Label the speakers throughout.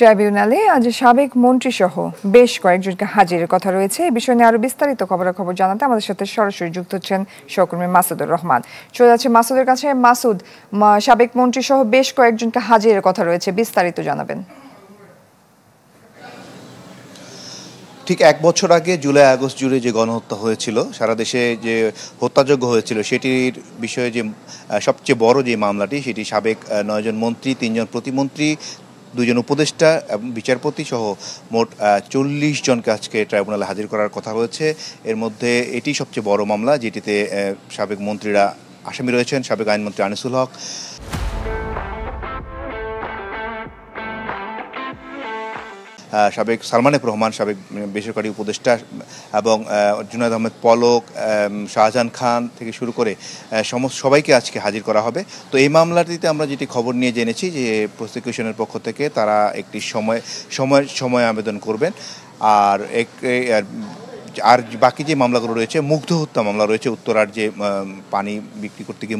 Speaker 1: ট্রাইব্যুনালে আজ সাবেক মন্ত্রীসহ বেশ কয়েকজনকে হাজিরের কথা রয়েছে। এই বিষয় নিয়ে আরো বিস্তারিত খবরাখবর জানাতে আমাদের সাথে সরাসরি যুক্ত হচ্ছেন সহকর্মী মাসুদুর রহমান। চলে যাচ্ছে মাসুদের কাছে। মাসুদ, সাবেক মন্ত্রীসহ বেশ কয়েকজনকে হাজিরের কথা রয়েছে, বিস্তারিত জানাবেন।
Speaker 2: ঠিক ১ বছর আগে জুলাই আগস্ট জুড়ে যে গণহত্যা হয়েছিল, সারা দেশে যে হত্যাযজ্ঞ হয়েছিল, সেটির বিষয়ে যে সবচেয়ে বড় যে মামলাটি, সেটি সাবেক ৯ জন মন্ত্রী, ৩ জন প্রতিমন্ত্রী, ২ জন উপদেষ্টা এবং বিচারপতি সহ মোট ৪০ জনকে আজকে ট্রাইব্যুনালে হাজির করার কথা রয়েছে। এর মধ্যে এটি সবচেয়ে বড় মামলা, যেটিতে সাবেক মন্ত্রীরা আসামি রয়েছেন। সাবেক আইনমন্ত্রী আনিসুল হক, সাবেক সালমান এফ রহমান, সাবেক বেসরকারি উপদেষ্টা, এবং জুনায়েদ আহমেদ পলক, শাহজাহান খান থেকে শুরু করে সবাইকে আজকে হাজির করা হবে। তো এই মামলাটিতে আমরা যেটি খবর নিয়ে জেনেছি যে প্রসিকিউশনের পক্ষ থেকে তারা একটি সময় আবেদন করবেন। আর বাকি যে মামলাগুলো রয়েছে, মুগ্ধ হত্যা মামলা রয়েছে, উত্তরার যে পানি বিক্রি করতে গিয়ে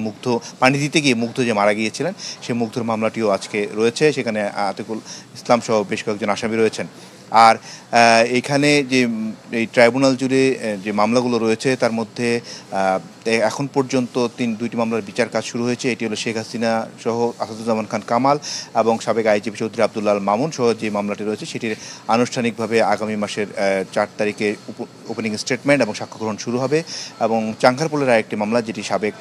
Speaker 2: পানি দিতে গিয়ে মুগ্ধ যে মারা গিয়েছিলেন, সেই মুগ্ধর মামলাটিও আজকে রয়েছে। সেখানে আতিকুল ইসলাম সহ বেশ কয়েকজন আসামি রয়েছেন। আর এখানে যে এই ট্রাইব্যুনাল জুড়ে যে মামলাগুলো রয়েছে, তার মধ্যে এখন পর্যন্ত দুইটি মামলার বিচার কাজ শুরু হয়েছে। এটি হলো শেখ হাসিনা সহ আসাদুজ্জামান খান কামাল এবং সাবেক আইজিপি চৌধুরী আব্দুল্লাহ আল মামুন সহ যে মামলাটি রয়েছে, সেটির আনুষ্ঠানিকভাবে আগামী মাসের ৪ তারিখে ওপেনিং স্টেটমেন্ট এবং সাক্ষ্য গ্রহণ শুরু হবে। এবং চাঙ্খারপুলের আরেকটি মামলা, যেটি সাবেক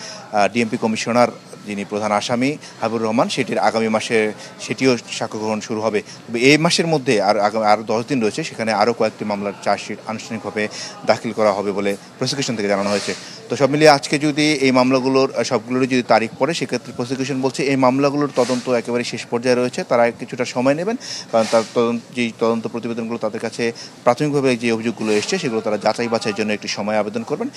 Speaker 2: ডিএমপি কমিশনার, যিনি প্রধান আসামি হাবিবুর রহমান, সেটিও সাক্ষ্য গ্রহণ শুরু হবে। তবে এই মাসের মধ্যে আরও 10 দিন রয়েছে, সেখানে আরও কয়েকটি মামলার চার্জশিট আনুষ্ঠানিকভাবে দাখিল করা হবে বলে প্রসিকিউশন থেকে জানানো হয়েছে। তো সব মিলিয়ে আজকে যদি এই মামলাগুলোর সবগুলোরই যদি তারিখ পড়ে, সেক্ষেত্রে প্রসিকিউশন বলছে এই মামলাগুলোর তদন্ত একেবারে শেষ পর্যায়ে রয়েছে। তারা কিছুটা সময় নেবেন, কারণ তার তদন্ত প্রতিবেদনগুলো তাদের কাছে প্রাথমিকভাবে যে অভিযোগগুলো এসছে, সেগুলো তারা যাচাই বাছাইয়ের জন্য একটি সময় আবেদন করবেন।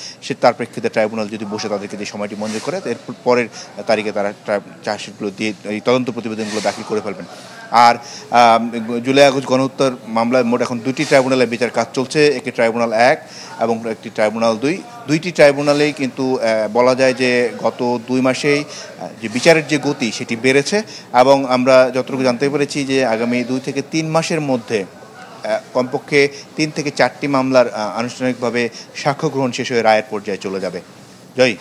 Speaker 2: তার প্রেক্ষিতে ট্রাইব্যুনাল যদি বসে তাদেরকে যে সময়টি মঞ্জুর করে, এর পরের তারিখে তারা চার্জশিটগুলো দিয়ে এই তদন্ত প্রতিবেদনগুলো দাখিল করে ফেলবেন। আর জুলাই আগস্ট গণহত্যার মামলায় মোট এখন 2টি ট্রাইব্যুনালে বিচার কাজ চলছে। একটি ট্রাইব্যুনাল 1 এবং একটি ট্রাইব্যুনাল 2। 2টি ট্রাইব্যুনালেই কিন্তু বলা যায় যে গত 2 মাসেই যে বিচারের যে গতি, সেটি বেড়েছে। এবং আমরা যতটুকু জানতে পেরেছি যে আগামী 2 থেকে 3 মাসের মধ্যে কমপক্ষে 3 থেকে 4টি মামলার আনুষ্ঠানিকভাবে সাক্ষ্য গ্রহণ শেষ হয়ে রায়ের পর্যায়ে চলে যাবে। জয়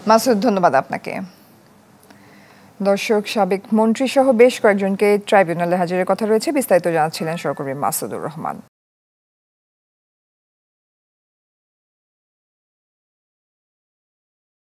Speaker 1: মাসুদ, ধন্যবাদ আপনাকে। দর্শক, সাবেক মন্ত্রী সহ বেশ কয়েকজনকে ট্রাইব্যুনালে হাজিরের কথা রয়েছে, বিস্তারিত জানাচ্ছিলেন সহকর্মী মাসুদুর রহমান।